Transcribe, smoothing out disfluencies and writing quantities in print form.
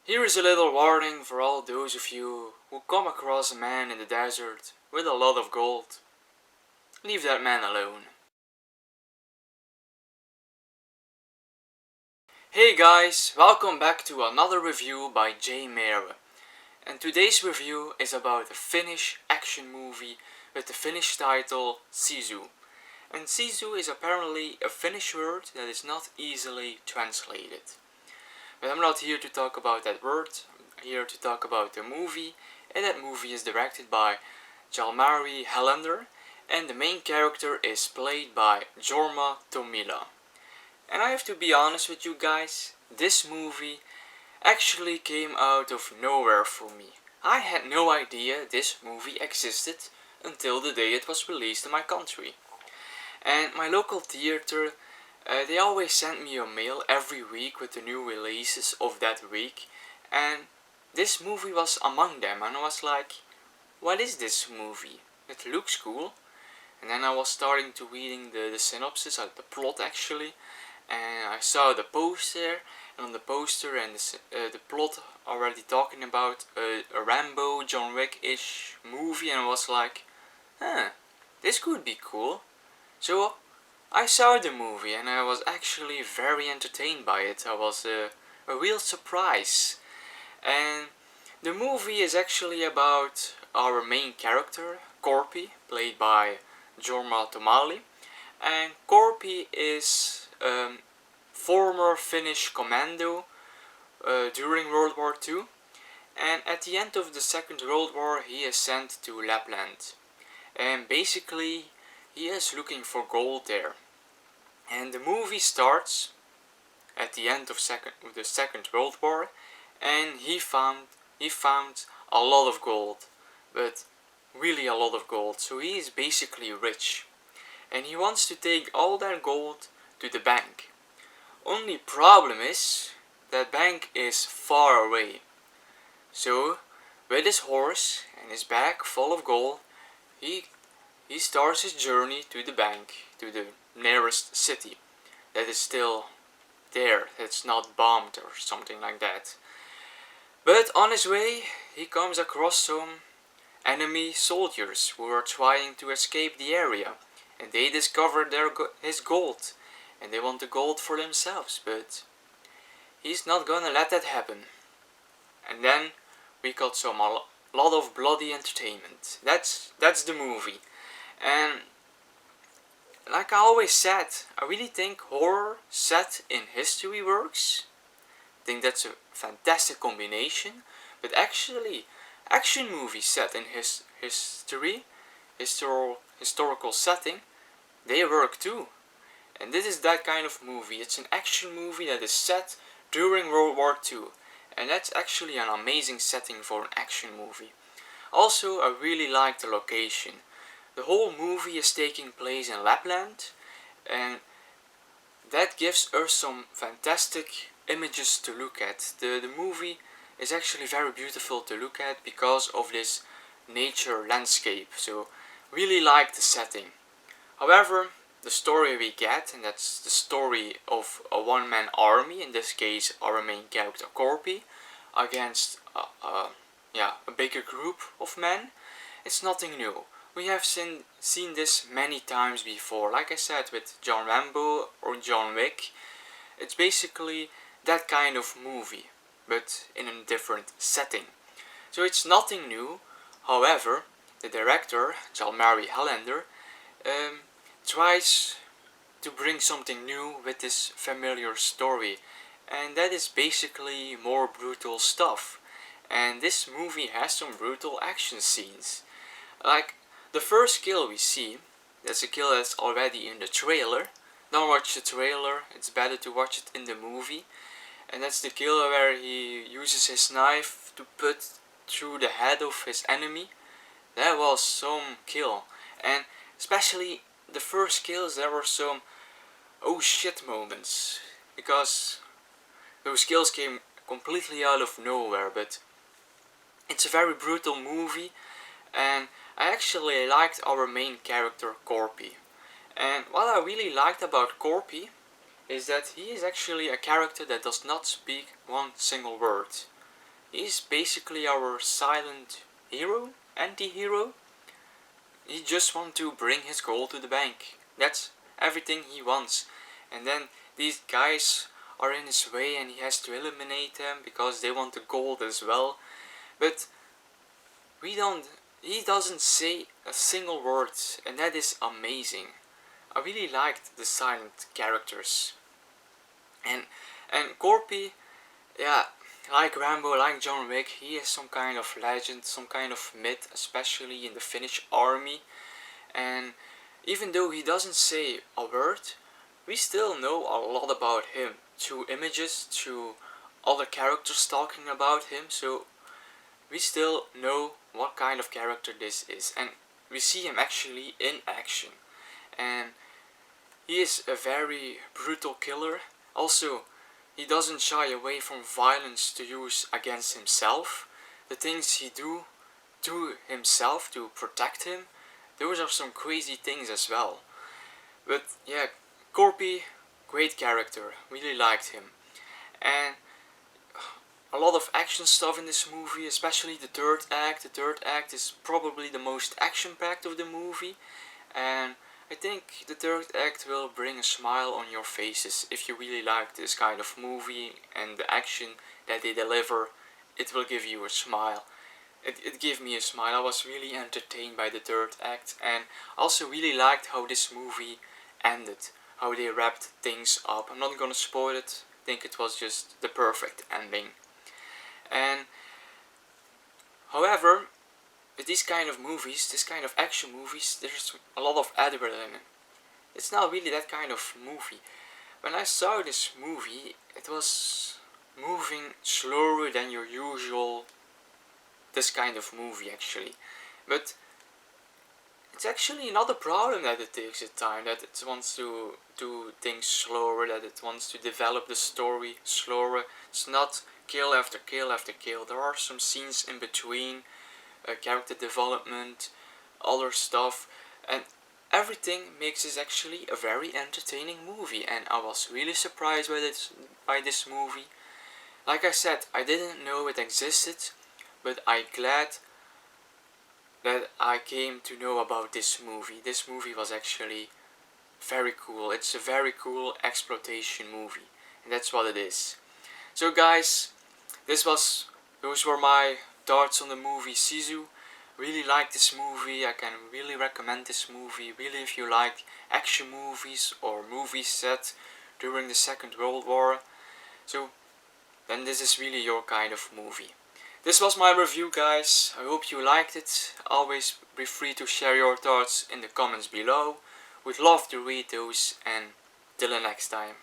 Here is a little warning for all those of you who come across a man in the desert with a lot of gold. Leave that man alone. Hey guys, welcome back to another review by J. Mere. And today's review is about a Finnish action movie with the Finnish title Sisu. And Sisu is apparently a Finnish word that is not easily translated. But I'm not here to talk about that word, I'm here to talk about the movie, and that movie is directed by Jalmari Helander, and the main character is played by Jorma Tomila. And I have to be honest with you guys, this movie actually came out of nowhere for me. I had no idea this movie existed until the day it was released in my country. And my local theater, they always sent me a mail every week with the new releases of that week, and this movie was among them, and I was like, what is this movie? It looks cool. And then I was starting to reading the synopsis, the plot actually, and I saw the poster, and on the poster and the plot already talking about a Rambo, John Wick-ish movie, and I was like, this could be cool. So I saw the movie and I was actually very entertained by it. I was a real surprise. And the movie is actually about our main character, Korpi, played by Jorma Tomali. And Korpi is former Finnish commando during World War II. And at the end of the Second World War he is sent to Lapland. And basically he is looking for gold there. And the movie starts at the end of the Second World War, and he found a lot of gold, but really a lot of gold. So he is basically rich, and he wants to take all that gold to the bank. Only problem is that bank is far away. So with his horse and his bag full of gold, he starts his journey to the bank, to the nearest city that is still there, that's not bombed or something like that. But on his way he comes across some enemy soldiers who are trying to escape the area, and they discover his gold, and they want the gold for themselves, but he's not gonna let that happen. And then we got a lot of bloody entertainment. That's the movie. And like I always said, I really think horror set in history works. I think that's a fantastic combination. But actually, action movies set in historical setting, they work too. And this is that kind of movie. It's an action movie that is set during World War II. And that's actually an amazing setting for an action movie. Also, I really like the location. The whole movie is taking place in Lapland, and that gives us some fantastic images to look at. The movie is actually very beautiful to look at because of this nature landscape, so really like the setting. However, the story we get, and that's the story of a one-man army, in this case our main character Korpi, against a bigger group of men, it's nothing new. We have seen this many times before. Like I said, with John Rambo or John Wick, it's basically that kind of movie, but in a different setting. So it's nothing new. However, the director, Jalmari Helander, tries to bring something new with this familiar story, and that is basically more brutal stuff. And this movie has some brutal action scenes. Like the first kill we see, that's a kill that's already in the trailer. Don't watch the trailer, it's better to watch it in the movie. And that's the kill where he uses his knife to put through the head of his enemy. That was some kill. And especially the first kills, there were some oh shit moments. Because those kills came completely out of nowhere, but it's a very brutal movie. And I actually liked our main character Korpi. And what I really liked about Korpi is that he is actually a character that does not speak one single word. He's basically our silent hero, anti-hero. He just wants to bring his gold to the bank. That's everything he wants. And then these guys are in his way and he has to eliminate them because they want the gold as well. But he doesn't say a single word, and that is amazing. I really liked the silent characters. And Corpy, yeah, like Rambo, like John Wick, he is some kind of legend, some kind of myth, especially in the Finnish army. And even though he doesn't say a word, we still know a lot about him through images, through other characters talking about him. So we still know what kind of character this is, and we see him actually in action. And he is a very brutal killer. Also, he doesn't shy away from violence to use against himself. The things he do to himself to protect him, those are some crazy things as well. But yeah, Corpy, great character, really liked him. And a lot of action stuff in this movie, especially the third act. The third act is probably the most action-packed of the movie, and I think the third act will bring a smile on your faces if you really like this kind of movie and the action that they deliver. It will give you a smile. It gave me a smile. I was really entertained by the third act, and also really liked how this movie ended, how they wrapped things up. I'm not gonna spoil it. I think it was just the perfect ending. And however, with these kind of movies, this kind of action movies, there's a lot of adrenaline. It's not really that kind of movie. When I saw this movie, it was moving slower than your usual this kind of movie actually. But it's actually not a problem that it takes its time, that it wants to do things slower, that it wants to develop the story slower. It's not kill after kill after kill. There are some scenes in between, character development, other stuff, and everything makes this actually a very entertaining movie. And I was really surprised by this movie. Like I said, I didn't know it existed, but I'm glad that I came to know about this movie. This movie was actually very cool. It's a very cool exploitation movie, and that's what it is. So guys, those were my thoughts on the movie Sisu. Really like this movie. I can really recommend this movie. Really, if you like action movies or movies set during the Second World War, so then this is really your kind of movie. This was my review, guys. I hope you liked it. Always be free to share your thoughts in the comments below. Would love to read those, and till the next time.